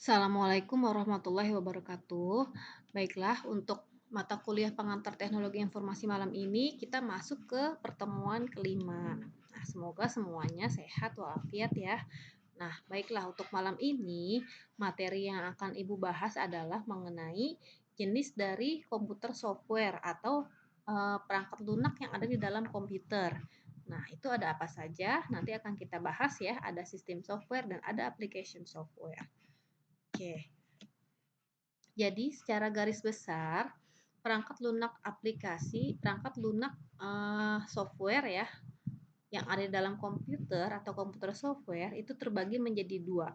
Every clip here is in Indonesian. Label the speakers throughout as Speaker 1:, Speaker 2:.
Speaker 1: Assalamualaikum warahmatullahi wabarakatuh. Baiklah, untuk mata kuliah pengantar teknologi informasi malam ini kita masuk ke pertemuan kelima. Nah, semoga semuanya sehat walafiat ya. Nah, baiklah untuk malam ini materi yang akan Ibu bahas adalah mengenai jenis dari komputer software atau perangkat lunak yang ada di dalam komputer. Nah, itu ada apa saja? Nanti akan kita bahas ya. Ada sistem software dan ada application software. Oke. Jadi secara garis besar, perangkat lunak aplikasi, perangkat lunak software ya, yang ada dalam komputer atau komputer software itu terbagi menjadi dua.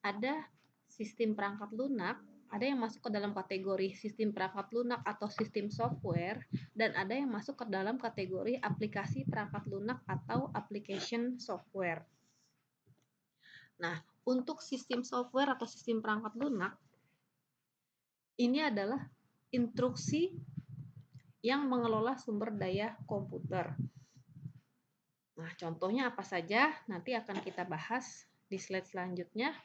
Speaker 1: Ada sistem perangkat lunak, ada yang masuk ke dalam kategori sistem perangkat lunak atau sistem software, dan ada yang masuk ke dalam kategori aplikasi perangkat lunak atau application software. Nah, untuk sistem software atau sistem perangkat lunak, ini adalah instruksi yang mengelola sumber daya komputer. Nah, contohnya apa saja? Nanti akan kita bahas di slide selanjutnya.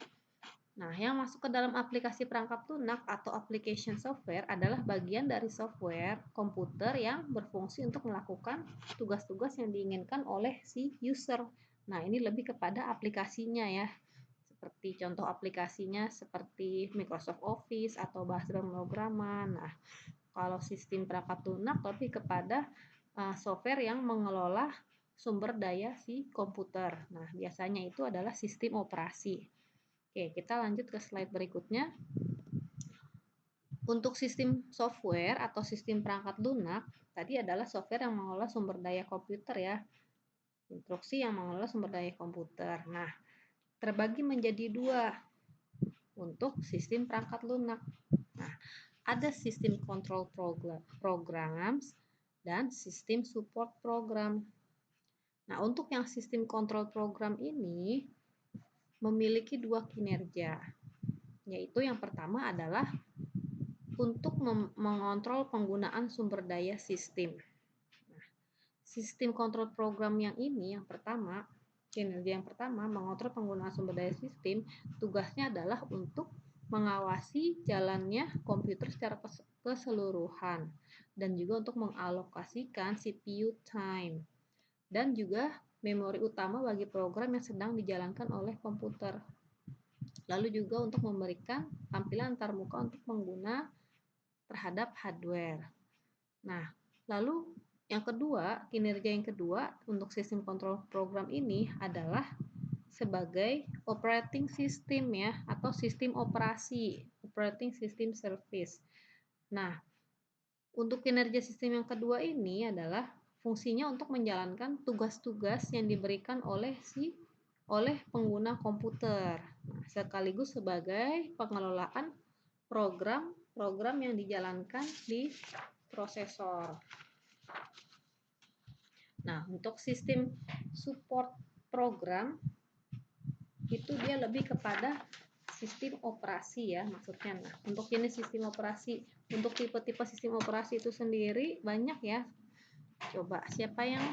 Speaker 1: Nah, yang masuk ke dalam aplikasi perangkat lunak atau application software adalah bagian dari software komputer yang berfungsi untuk melakukan tugas-tugas yang diinginkan oleh si user. Nah, ini lebih kepada aplikasinya ya. Seperti contoh aplikasinya seperti Microsoft Office atau bahasa pemrograman. Nah, kalau sistem perangkat lunak lebih kepada software yang mengelola sumber daya si komputer. Nah, biasanya itu adalah sistem operasi. Oke, kita lanjut ke slide berikutnya. Untuk sistem software atau sistem perangkat lunak, tadi adalah software yang mengelola sumber daya komputer ya. Instruksi yang mengelola sumber daya komputer. Nah, terbagi menjadi dua untuk sistem perangkat lunak. Nah, ada sistem control programs dan sistem support program. Nah, untuk yang sistem control program ini memiliki dua kinerja, yaitu yang pertama adalah untuk mengontrol penggunaan sumber daya sistem. Nah, sistem kontrol program yang ini yang pertama, kinerja yang pertama mengontrol penggunaan sumber daya sistem, tugasnya adalah untuk mengawasi jalannya komputer secara keseluruhan dan juga untuk mengalokasikan CPU time dan juga memori utama bagi program yang sedang dijalankan oleh komputer. Lalu juga untuk memberikan tampilan antarmuka untuk pengguna terhadap hardware. Nah, lalu yang kedua, kinerja yang kedua untuk sistem kontrol program ini adalah sebagai operating system ya, atau sistem operasi, operating system service. Nah, untuk kinerja sistem yang kedua ini adalah fungsinya untuk menjalankan tugas-tugas yang diberikan oleh pengguna komputer. Nah, sekaligus sebagai pengelolaan program-program yang dijalankan di prosesor. Nah, untuk sistem support program itu dia lebih kepada sistem operasi ya maksudnya. Nah, untuk jenis sistem operasi, untuk tipe-tipe sistem operasi itu sendiri banyak ya. Coba siapa yang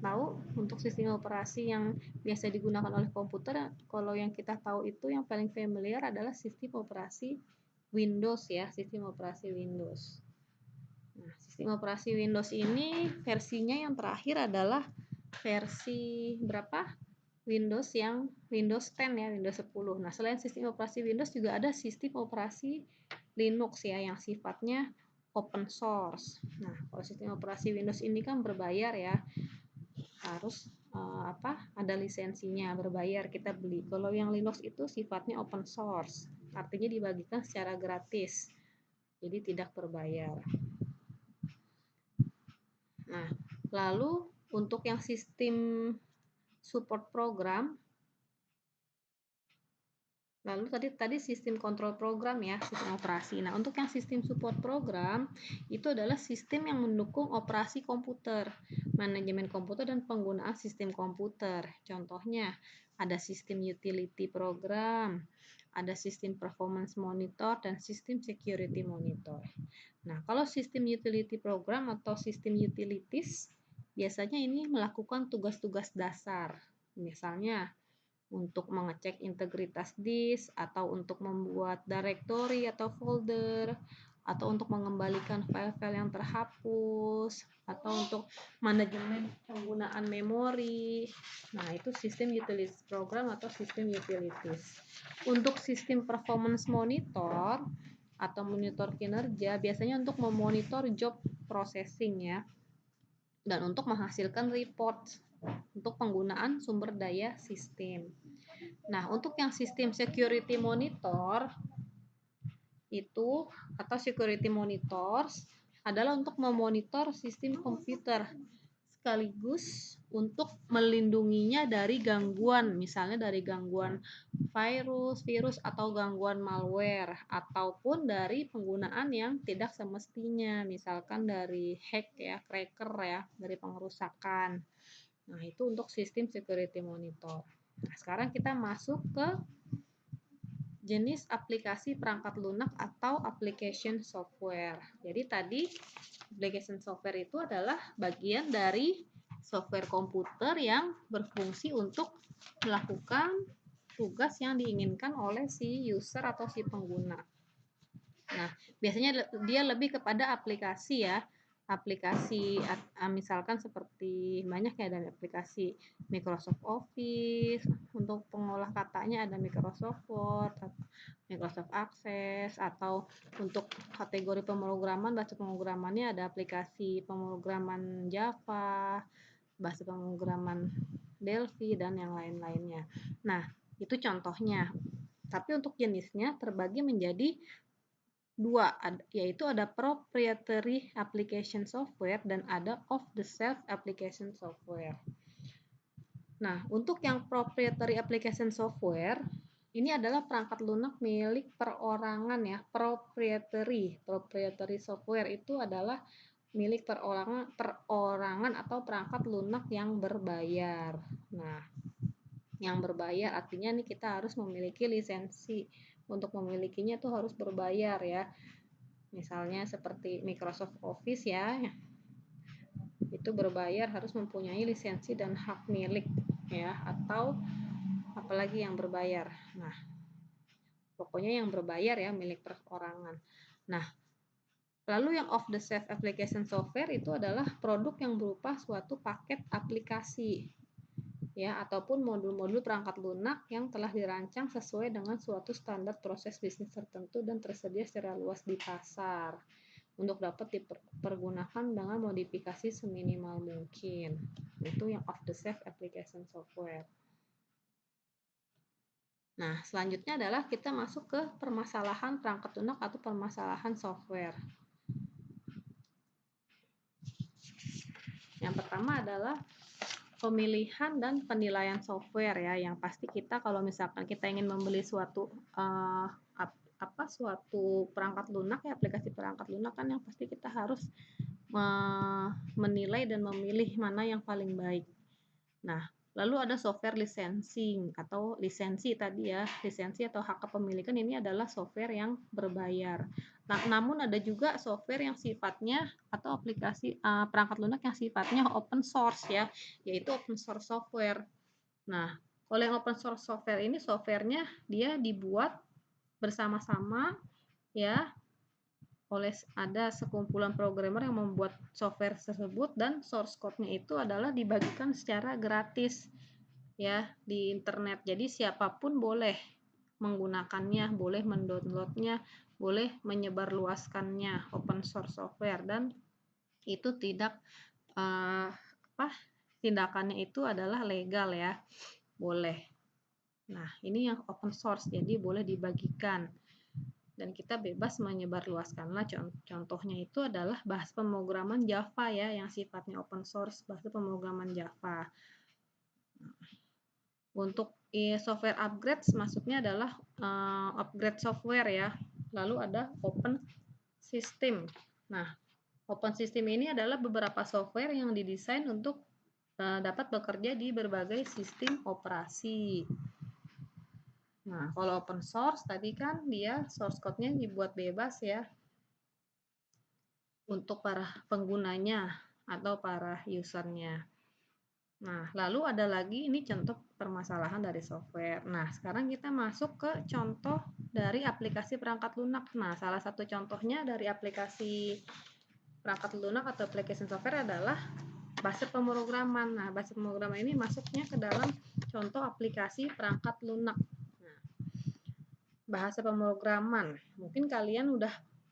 Speaker 1: tahu untuk sistem operasi yang biasa digunakan oleh komputer? Kalau yang kita tahu itu yang paling familiar adalah sistem operasi Windows ya, sistem operasi Windows. Nah, sistem operasi Windows ini versinya yang terakhir adalah versi berapa? Windows 10 ya, Windows 10. Nah, selain sistem operasi Windows juga ada sistem operasi Linux ya yang sifatnya open source. Nah, kalau sistem operasi Windows ini kan berbayar ya. Harus ada lisensinya, berbayar kita beli. Kalau yang Linux itu sifatnya open source. Artinya dibagikan secara gratis. Jadi tidak berbayar. Nah, lalu untuk yang sistem support program, lalu tadi sistem kontrol program ya, sistem operasi. Nah, untuk yang sistem support program itu adalah sistem yang mendukung operasi komputer, manajemen komputer dan penggunaan sistem komputer. Contohnya ada sistem utility program, ada sistem performance monitor dan sistem security monitor. Nah, kalau sistem utility program atau sistem utilities biasanya ini melakukan tugas-tugas dasar. Misalnya untuk mengecek integritas disk, atau untuk membuat directory atau folder, atau untuk mengembalikan file-file yang terhapus, atau untuk manajemen penggunaan memori. Nah, itu sistem utilities program atau sistem utilities. Untuk sistem performance monitor atau monitor kinerja, biasanya untuk memonitor job processing ya, dan untuk menghasilkan report untuk penggunaan sumber daya sistem. Nah, untuk yang sistem security monitor itu atau security monitors adalah untuk memonitor sistem komputer sekaligus untuk melindunginya dari gangguan, misalnya dari gangguan virus atau gangguan malware, ataupun dari penggunaan yang tidak semestinya, misalkan dari hack ya, cracker ya, dari pengerusakan. Nah, itu untuk sistem security monitor. Nah, sekarang kita masuk ke jenis aplikasi perangkat lunak atau application software. Jadi tadi application software itu adalah bagian dari software komputer yang berfungsi untuk melakukan tugas yang diinginkan oleh si user atau si pengguna. Nah, biasanya dia lebih kepada aplikasi ya. Aplikasi misalkan seperti banyak ya, ada aplikasi Microsoft Office, untuk pengolah katanya ada Microsoft Word, Microsoft Access, atau untuk kategori pemrograman, bahasa pemrogramannya ada aplikasi pemrograman Java, bahasa pemrograman Delphi, dan yang lain-lainnya. Nah, itu contohnya. Tapi untuk jenisnya terbagi menjadi dua, yaitu ada proprietary application software dan ada off-the-shelf application software. Nah, untuk yang proprietary application software, ini adalah perangkat lunak milik perorangan ya. Proprietary software itu adalah milik perorangan atau perangkat lunak yang berbayar. Nah, yang berbayar artinya nih kita harus memiliki lisensi. Untuk memilikinya tuh harus berbayar ya. Misalnya seperti Microsoft Office ya, itu berbayar, harus mempunyai lisensi dan hak milik ya, atau apalagi yang berbayar. Nah, pokoknya yang berbayar ya, milik perorangan. Nah, lalu yang off the shelf application software itu adalah produk yang berupa suatu paket aplikasi ya, ataupun modul-modul perangkat lunak yang telah dirancang sesuai dengan suatu standar proses bisnis tertentu dan tersedia secara luas di pasar untuk dapat dipergunakan dengan modifikasi seminimal mungkin. Itu yang off the shelf application software. Nah, selanjutnya adalah kita masuk ke permasalahan perangkat lunak atau permasalahan software. Yang pertama adalah pemilihan dan penilaian software ya, yang pasti kita kalau misalkan kita ingin membeli suatu suatu perangkat lunak ya, aplikasi perangkat lunak kan yang pasti kita harus menilai dan memilih mana yang paling baik. Nah, lalu ada software licensing atau lisensi tadi ya, lisensi atau hak kepemilikan ini adalah software yang berbayar. Nah, namun ada juga software yang sifatnya atau aplikasi perangkat lunak yang sifatnya open source ya, yaitu open source software. Nah, kalau yang open source software ini softwarenya dia dibuat bersama-sama ya, oleh ada sekumpulan programmer yang membuat software tersebut, dan source code-nya itu adalah dibagikan secara gratis ya di internet. Jadi siapapun boleh menggunakannya, boleh mendownloadnya, boleh menyebarluaskannya, open source software, dan itu tidak tindakannya itu adalah legal ya, boleh. Nah, ini yang open source, jadi boleh dibagikan dan kita bebas menyebarluaskanlah. Contohnya itu adalah bahasa pemrograman Java ya, yang sifatnya open source, bahasa pemrograman Java. Untuk software upgrade maksudnya adalah upgrade software ya. Lalu ada open system. Nah, open system ini adalah beberapa software yang didesain untuk dapat bekerja di berbagai sistem operasi. Nah, kalau open source tadi kan dia source code-nya dibuat bebas ya untuk para penggunanya atau para usernya. Nah, lalu ada lagi ini contoh permasalahan dari software. Nah, sekarang kita masuk ke contoh dari aplikasi perangkat lunak. Nah, salah satu contohnya dari aplikasi perangkat lunak atau application software adalah bahasa pemrograman. Nah, bahasa pemrograman ini masuknya ke dalam contoh aplikasi perangkat lunak. Nah, bahasa pemrograman. Mungkin kalian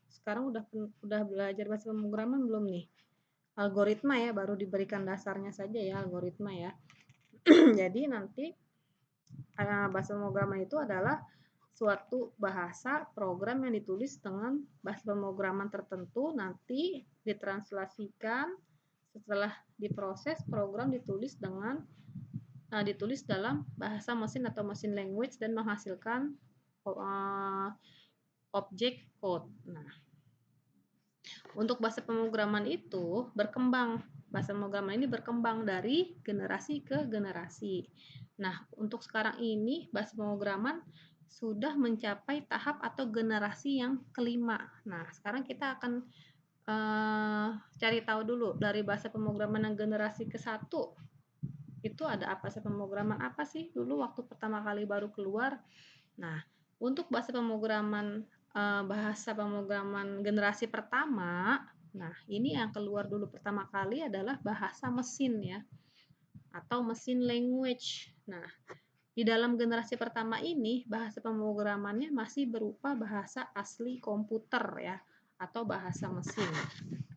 Speaker 1: sekarang udah belajar bahasa pemrograman belum nih? Algoritma ya, baru diberikan dasarnya saja ya, algoritma ya. Jadi nanti bahasa pemrograman itu adalah suatu bahasa program yang ditulis dengan bahasa pemrograman tertentu, nanti ditranslasikan, setelah diproses program ditulis ditulis dalam bahasa mesin atau mesin language dan menghasilkan objek code. Nah, untuk bahasa pemrograman itu berkembang. Bahasa pemrograman ini berkembang dari generasi ke generasi. Nah, untuk sekarang ini bahasa pemrograman sudah mencapai tahap atau generasi yang kelima. Nah, sekarang kita akan cari tahu dulu dari bahasa pemrograman yang generasi ke-1 itu ada apa sih, pemrograman apa sih dulu waktu pertama kali baru keluar. Nah, untuk bahasa pemrograman generasi pertama, nah ini yang keluar dulu pertama kali adalah bahasa mesin ya, atau mesin language. Nah, di dalam generasi pertama ini bahasa pemrogramannya masih berupa bahasa asli komputer ya, atau bahasa mesin.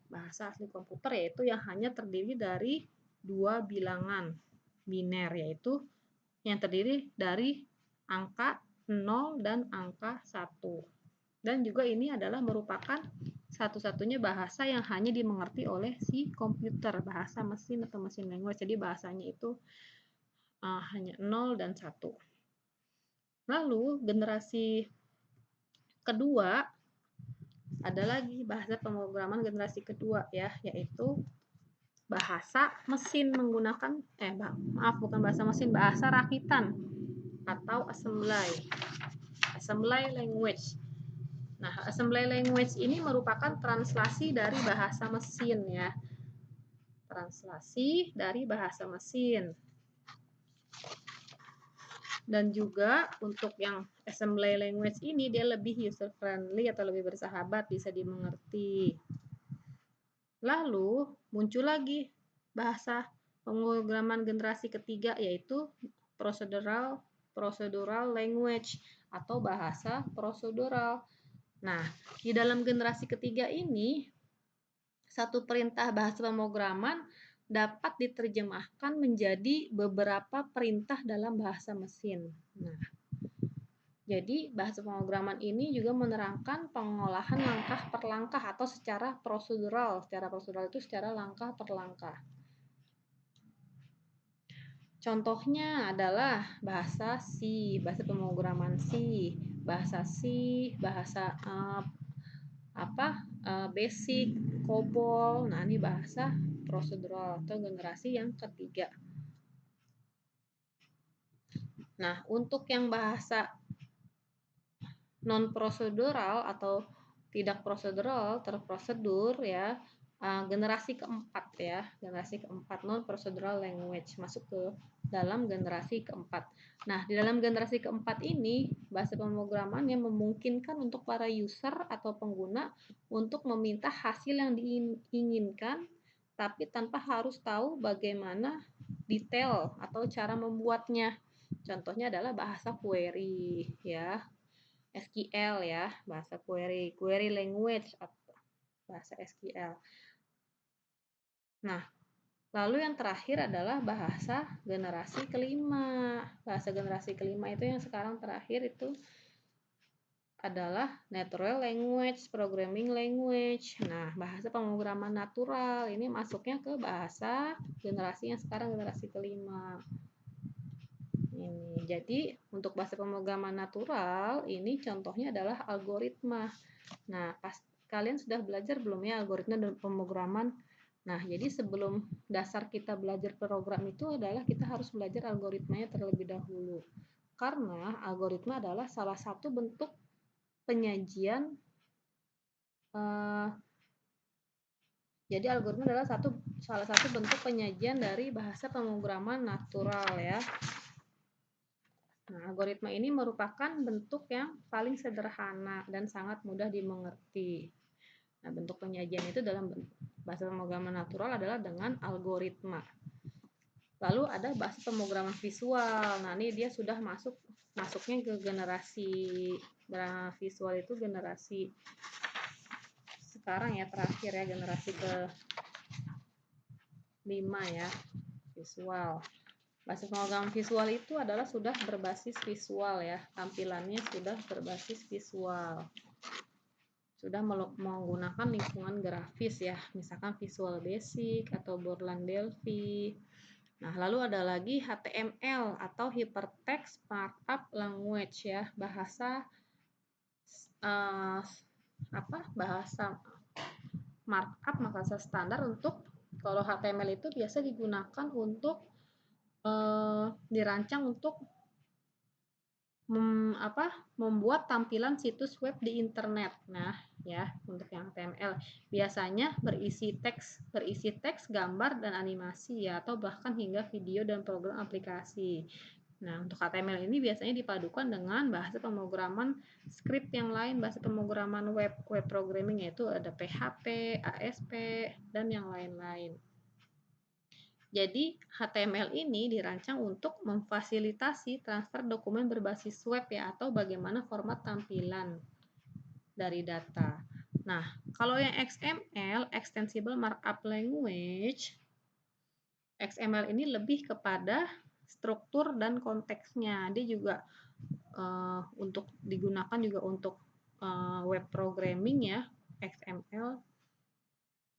Speaker 1: Bahasa asli komputer yaitu yang hanya terdiri dari dua bilangan biner, yaitu yang terdiri dari angka 0 dan angka 1. Dan juga ini adalah merupakan satu-satunya bahasa yang hanya dimengerti oleh si komputer, bahasa mesin atau mesin language. Jadi bahasanya itu hanya 0 dan 1. Lalu generasi kedua ada lagi bahasa pemrograman generasi kedua ya, yaitu bahasa mesin menggunakan bukan bahasa mesin, bahasa rakitan atau assembly language. Nah, assembly language ini merupakan translasi dari bahasa mesin ya. Translasi dari bahasa mesin. Dan juga untuk yang assembly language ini dia lebih user friendly atau lebih bersahabat, bisa dimengerti. Lalu muncul lagi bahasa pemrograman generasi ketiga, yaitu procedural language atau bahasa prosedural. Nah, di dalam generasi ketiga ini, satu perintah bahasa pemrograman dapat diterjemahkan menjadi beberapa perintah dalam bahasa mesin. Nah, jadi bahasa pemrograman ini juga menerangkan pengolahan langkah per langkah atau secara prosedural. Secara prosedural itu secara langkah per langkah. Contohnya adalah bahasa C, bahasa pemrograman C, bahasa C, bahasa basic, COBOL. Nah, ini bahasa prosedural atau generasi yang ketiga. Nah, untuk yang bahasa non prosedural atau tidak prosedural, terprosedur ya, generasi keempat ya, generasi keempat non procedural language masuk ke dalam generasi keempat. Nah, di dalam generasi keempat ini bahasa pemrograman yang memungkinkan untuk para user atau pengguna untuk meminta hasil yang diinginkan tapi tanpa harus tahu bagaimana detail atau cara membuatnya. Contohnya adalah bahasa query ya, SQL ya, bahasa query language atau bahasa SQL. Nah, lalu yang terakhir adalah bahasa generasi kelima. Bahasa generasi kelima itu yang sekarang terakhir itu adalah natural language, programming language. Nah, bahasa pemrograman natural ini masuknya ke bahasa generasi yang sekarang generasi kelima. Ini. Jadi, untuk bahasa pemrograman natural ini contohnya adalah algoritma. Nah, kalian sudah belajar belum ya algoritma dan pemrograman? Nah, jadi sebelum dasar kita belajar program itu adalah kita harus belajar algoritmanya terlebih dahulu. Karena algoritma adalah salah satu bentuk penyajian jadi algoritma adalah salah satu bentuk penyajian dari bahasa pemrograman natural ya. Nah, algoritma ini merupakan bentuk yang paling sederhana dan sangat mudah dimengerti. Nah, bentuk penyajian itu dalam bahasa pemrograman natural adalah dengan algoritma. Lalu ada bahasa pemrograman visual. Nah, ini dia sudah masuknya ke generasi visual itu generasi sekarang ya, terakhir ya, generasi ke 5 ya, visual. Bahasa pemrograman visual itu adalah sudah berbasis visual ya, tampilannya sudah berbasis visual. Sudah menggunakan lingkungan grafis ya, misalkan Visual Basic atau Borland Delphi. Nah, lalu ada lagi HTML atau Hypertext Markup Language ya, bahasa bahasa markup, bahasa standar untuk kalau HTML itu biasa digunakan untuk dirancang untuk membuat tampilan situs web di internet. Nah, ya, untuk yang HTML biasanya berisi teks, gambar dan animasi ya, atau bahkan hingga video dan program aplikasi. Nah, untuk HTML ini biasanya dipadukan dengan bahasa pemrograman script yang lain, bahasa pemrograman web programming, yaitu ada PHP, ASP, dan yang lain-lain. Jadi, HTML ini dirancang untuk memfasilitasi transfer dokumen berbasis web ya, atau bagaimana format tampilan dari data. Nah, kalau yang XML, Extensible Markup Language, XML ini lebih kepada struktur dan konteksnya. Dia juga untuk digunakan juga untuk web programming ya, XML.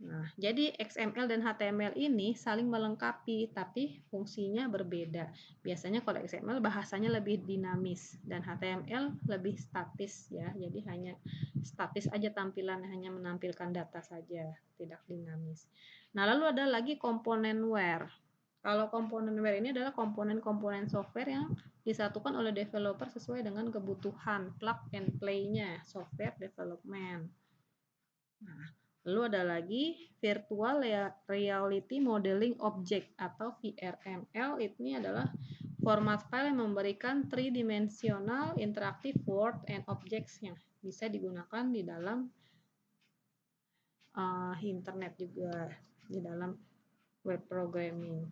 Speaker 1: Nah, jadi XML dan HTML ini saling melengkapi, tapi fungsinya berbeda. Biasanya kalau XML bahasanya lebih dinamis dan HTML lebih statis ya. Jadi hanya statis aja tampilan, hanya menampilkan data saja, tidak dinamis. Nah, lalu ada lagi komponenware. Kalau komponenware ini adalah komponen-komponen software yang disatukan oleh developer sesuai dengan kebutuhan plug and play-nya, software development. Nah, lalu ada lagi Virtual Reality Modeling Object atau VRML. Ini adalah format file yang memberikan three-dimensional interactive world and objects yang bisa digunakan di dalam internet juga, di dalam web programming.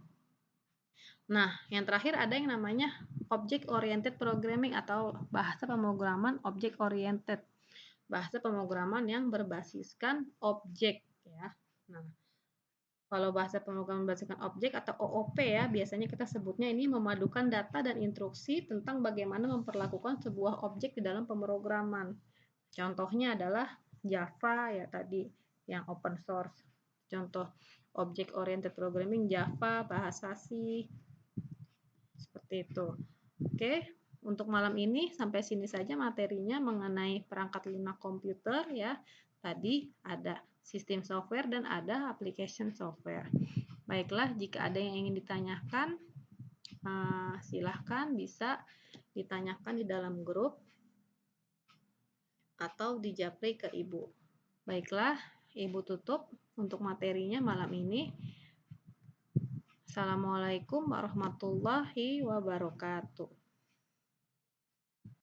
Speaker 1: Nah, yang terakhir ada yang namanya Object Oriented Programming atau bahasa pemrograman Object Oriented. Bahasa pemrograman yang berbasiskan objek ya. Nah, kalau bahasa pemrograman berbasiskan objek atau OOP ya, biasanya kita sebutnya ini memadukan data dan instruksi tentang bagaimana memperlakukan sebuah objek di dalam pemrograman. Contohnya adalah Java ya tadi yang open source. Contoh object oriented programming Java, bahasa C. Seperti itu. Oke. Untuk malam ini sampai sini saja materinya mengenai perangkat lunak komputer ya. Tadi ada sistem software dan ada application software. Baiklah, jika ada yang ingin ditanyakan, silahkan bisa ditanyakan di dalam grup atau di japri ke Ibu. Baiklah, Ibu tutup untuk materinya malam ini. Assalamualaikum warahmatullahi wabarakatuh.